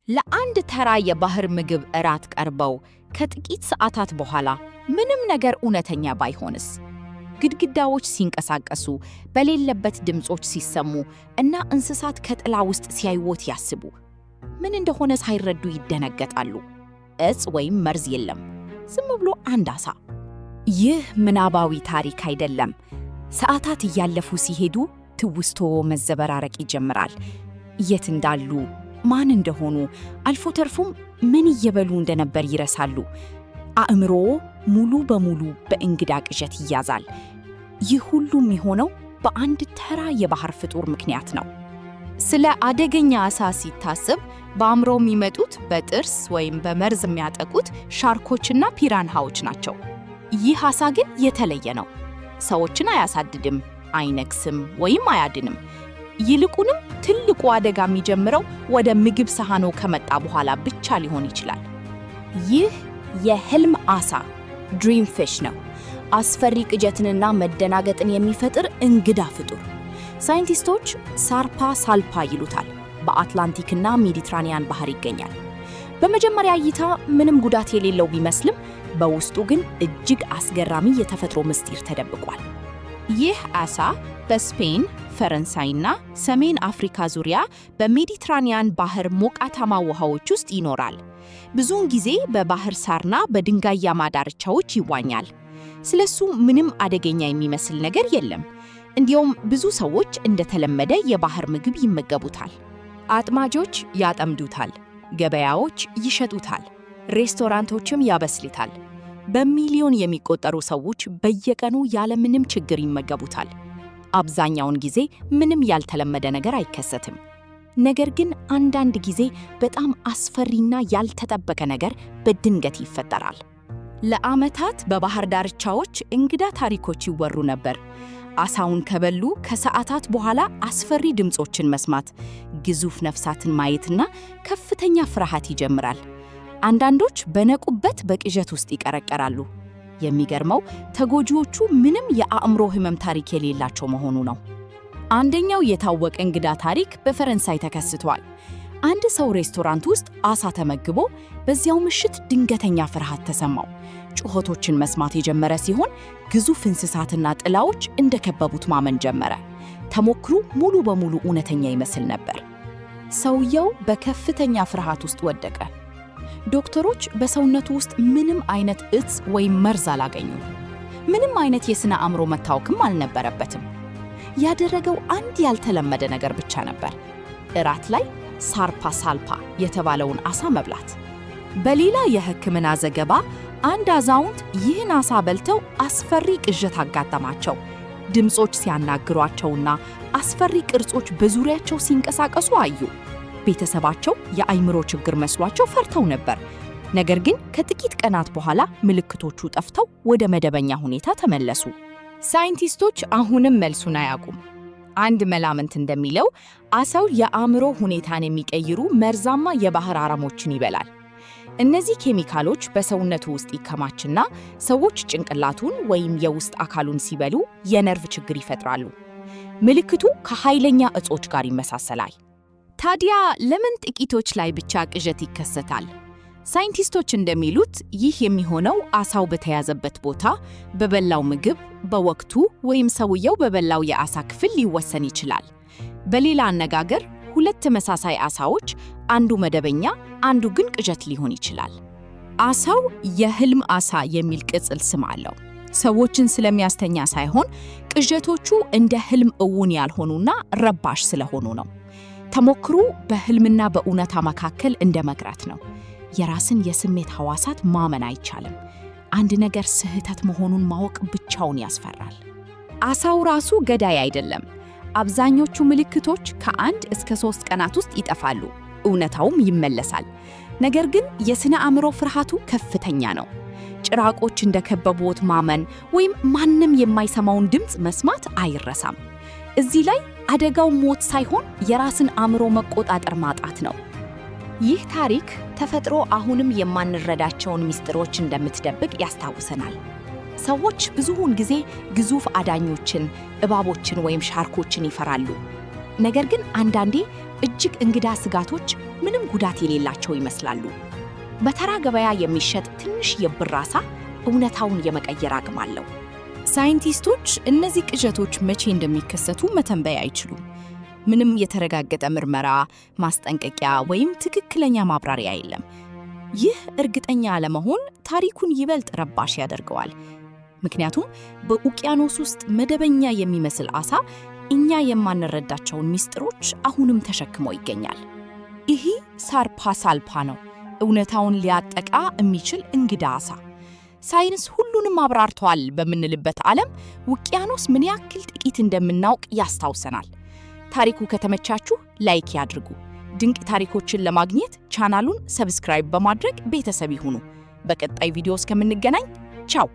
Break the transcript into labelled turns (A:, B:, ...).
A: ለአንድ ተራ የባህር ምግብ እራት ቀርበው ከጥቂት ሰዓታት በኋላ ምንም ነገር እውነተኛ ባይሆንስ? ግድግዳዎች ሲንቀሳቀሱ፣ በሌለበት ድምጾች ሲሰሙ እና እንስሳት ከጥላ ውስጥ ሲያዩት ያስቡ። ምን እንደሆነ ሳይረዱ ይደነገጣሉ። እጽ ወይም መርዝ የለም፣ ዝም ብሎ አንድ ዓሣ።
B: ይህ ምናባዊ ታሪክ አይደለም። ሰዓታት እያለፉ ሲሄዱ ትውስቶ መዘበራረቅ ይጀምራል። የት እንዳሉ፣ ማን እንደሆኑ፣ አልፎ ተርፎም ምን እየበሉ እንደነበር ይረሳሉ። አእምሮ ሙሉ በሙሉ በእንግዳ ቅዠት ይያዛል። ይህ ሁሉ የሚሆነው በአንድ ተራ የባህር ፍጡር ምክንያት ነው።
A: ስለ አደገኛ ዓሣ ሲታሰብ በአእምሮ የሚመጡት በጥርስ ወይም በመርዝ የሚያጠቁት ሻርኮችና ፒራንሃዎች ናቸው። ይህ ዓሣ ግን የተለየ ነው። ሰዎችን አያሳድድም፣ አይነክስም ወይም አያድንም። ይልቁንም ትልቁ አደጋ የሚጀምረው ወደ ምግብ ሰሃኖ ከመጣ በኋላ ብቻ ሊሆን ይችላል።
B: ይህ የህልም ዓሣ ድሪም ፊሽ ነው። አስፈሪ ቅዠትንና መደናገጥን የሚፈጥር እንግዳ ፍጡር። ሳይንቲስቶች ሳርፓ ሳልፓ ይሉታል። በአትላንቲክና ሜዲትራኒያን ባህር ይገኛል። በመጀመሪያ እይታ ምንም ጉዳት የሌለው ቢመስልም በውስጡ ግን እጅግ አስገራሚ የተፈጥሮ ምስጢር ተደብቋል።
A: ይህ ዓሣ በስፔን፣ ፈረንሳይና ሰሜን አፍሪካ ዙሪያ በሜዲትራኒያን ባህር ሞቃታማ ውሃዎች ውስጥ ይኖራል። ብዙውን ጊዜ በባህር ሳርና በድንጋያማ ዳርቻዎች ይዋኛል። ስለሱ ምንም አደገኛ የሚመስል ነገር የለም። እንዲያውም ብዙ ሰዎች እንደተለመደ የባህር ምግብ ይመገቡታል።
B: አጥማጆች ያጠምዱታል፣ ገበያዎች ይሸጡታል፣ ሬስቶራንቶችም ያበስሉታል። በሚሊዮን የሚቆጠሩ ሰዎች በየቀኑ ያለምንም ችግር ይመገቡታል። አብዛኛውን ጊዜ ምንም ያልተለመደ ነገር አይከሰትም። ነገር ግን አንዳንድ ጊዜ በጣም አስፈሪና ያልተጠበቀ ነገር በድንገት ይፈጠራል። ለዓመታት በባህር ዳርቻዎች እንግዳ ታሪኮች ይወሩ ነበር። ዓሣውን ከበሉ ከሰዓታት በኋላ አስፈሪ ድምጾችን መስማት፣ ግዙፍ ነፍሳትን ማየትና ከፍተኛ ፍርሃት ይጀምራል። አንዳንዶች በነቁበት በቅዠት ውስጥ ይቀረቀራሉ። የሚገርመው ተጎጂዎቹ ምንም የአእምሮ ህመም ታሪክ የሌላቸው መሆኑ ነው። አንደኛው የታወቀ እንግዳ ታሪክ በፈረንሳይ ተከስቷል። አንድ ሰው ሬስቶራንት ውስጥ ዓሣ ተመግቦ በዚያው ምሽት ድንገተኛ ፍርሃት ተሰማው። ጩኸቶችን መስማት የጀመረ ሲሆን ግዙፍ እንስሳትና ጥላዎች እንደከበቡት ማመን ጀመረ። ተሞክሮ ሙሉ በሙሉ እውነተኛ ይመስል ነበር። ሰውየው በከፍተኛ ፍርሃት ውስጥ ወደቀ። ዶክተሮች በሰውነቱ ውስጥ ምንም አይነት እጽ ወይም መርዝ አላገኙም። ምንም አይነት የስነ አእምሮ መታወክም አልነበረበትም። ያደረገው አንድ ያልተለመደ ነገር ብቻ ነበር፤ እራት ላይ ሳርፓ ሳልፓ የተባለውን ዓሣ መብላት። በሌላ የሕክምና ዘገባ አንድ አዛውንት ይህን ዓሣ በልተው አስፈሪ ቅዠት አጋጠማቸው። ድምጾች ሲያናግሯቸውና አስፈሪ ቅርጾች በዙሪያቸው ሲንቀሳቀሱ አዩ። ቤተሰባቸው የአእምሮ ችግር መስሏቸው ፈርተው ነበር። ነገር ግን ከጥቂት ቀናት በኋላ ምልክቶቹ ጠፍተው ወደ መደበኛ ሁኔታ ተመለሱ። ሳይንቲስቶች አሁንም መልሱን አያውቁም። አንድ መላምት እንደሚለው ዓሣው የአእምሮ ሁኔታን የሚቀይሩ መርዛማ የባህር አረሞችን ይበላል። እነዚህ ኬሚካሎች በሰውነቱ ውስጥ ይከማችና ሰዎች ጭንቅላቱን ወይም የውስጥ አካሉን ሲበሉ የነርቭ ችግር ይፈጥራሉ። ምልክቱ ከኃይለኛ እጾች ጋር ይመሳሰላል። ታዲያ ለምን ጥቂቶች ላይ ብቻ ቅዠት ይከሰታል? ሳይንቲስቶች እንደሚሉት ይህ የሚሆነው ዓሣው በተያዘበት ቦታ፣ በበላው ምግብ፣ በወቅቱ ወይም ሰውየው በበላው የዓሣ ክፍል ሊወሰን ይችላል። በሌላ አነጋገር ሁለት ተመሳሳይ ዓሣዎች፣ አንዱ መደበኛ፣ አንዱ ግን ቅዠት ሊሆን ይችላል። ዓሣው የህልም ዓሣ የሚል ቅጽል ስም አለው። ሰዎችን ስለሚያስተኛ ሳይሆን ቅዠቶቹ እንደ ህልም እውን ያልሆኑና ረባሽ ስለሆኑ ነው። ተሞክሮ በህልምና በእውነታ መካከል እንደ መቅረት ነው። የራስን የስሜት ሐዋሳት ማመን አይቻልም። አንድ ነገር ስህተት መሆኑን ማወቅ ብቻውን ያስፈራል። ዓሣው ራሱ ገዳይ አይደለም። አብዛኞቹ ምልክቶች ከ1 እስከ 3 ቀናት ውስጥ ይጠፋሉ፣ እውነታውም ይመለሳል። ነገር ግን የስነ አእምሮ ፍርሃቱ ከፍተኛ ነው። ጭራቆች እንደከበቡት ማመን ወይም ማንም የማይሰማውን ድምፅ መስማት አይረሳም። እዚህ ላይ አደጋው ሞት ሳይሆን የራስን አእምሮ መቆጣጠር ማጣት ነው። ይህ ታሪክ ተፈጥሮ አሁንም የማንረዳቸውን ምስጢሮች እንደምትደብቅ ያስታውሰናል። ሰዎች ብዙውን ጊዜ ግዙፍ አዳኞችን፣ እባቦችን ወይም ሻርኮችን ይፈራሉ። ነገር ግን አንዳንዴ እጅግ እንግዳ ስጋቶች ምንም ጉዳት የሌላቸው ይመስላሉ። በተራ ገበያ የሚሸጥ ትንሽ የብር ዓሣ እውነታውን የመቀየር አቅም አለው።
A: ሳይንቲስቶች እነዚህ ቅዠቶች መቼ እንደሚከሰቱ መተንበይ አይችሉም። ምንም የተረጋገጠ ምርመራ፣ ማስጠንቀቂያ ወይም ትክክለኛ ማብራሪያ የለም። ይህ እርግጠኛ አለመሆን ታሪኩን ይበልጥ ረባሽ ያደርገዋል። ምክንያቱም በውቅያኖስ ውስጥ መደበኛ የሚመስል ዓሣ እኛ የማንረዳቸውን ምስጢሮች አሁንም ተሸክሞ ይገኛል። ይህ ሳርፓ ሳልፓ ነው፣ እውነታውን ሊያጠቃ የሚችል እንግዳ ዓሣ። ሳይንስ ሁሉንም አብራርቷል በምንልበት ዓለም ውቅያኖስ ምን ያክል ጥቂት እንደምናውቅ ያስታውሰናል። ታሪኩ ከተመቻችሁ ላይክ ያድርጉ። ድንቅ ታሪኮችን ለማግኘት ቻናሉን ሰብስክራይብ በማድረግ ቤተሰብ ይሁኑ። በቀጣይ ቪዲዮ እስከምንገናኝ ቻው።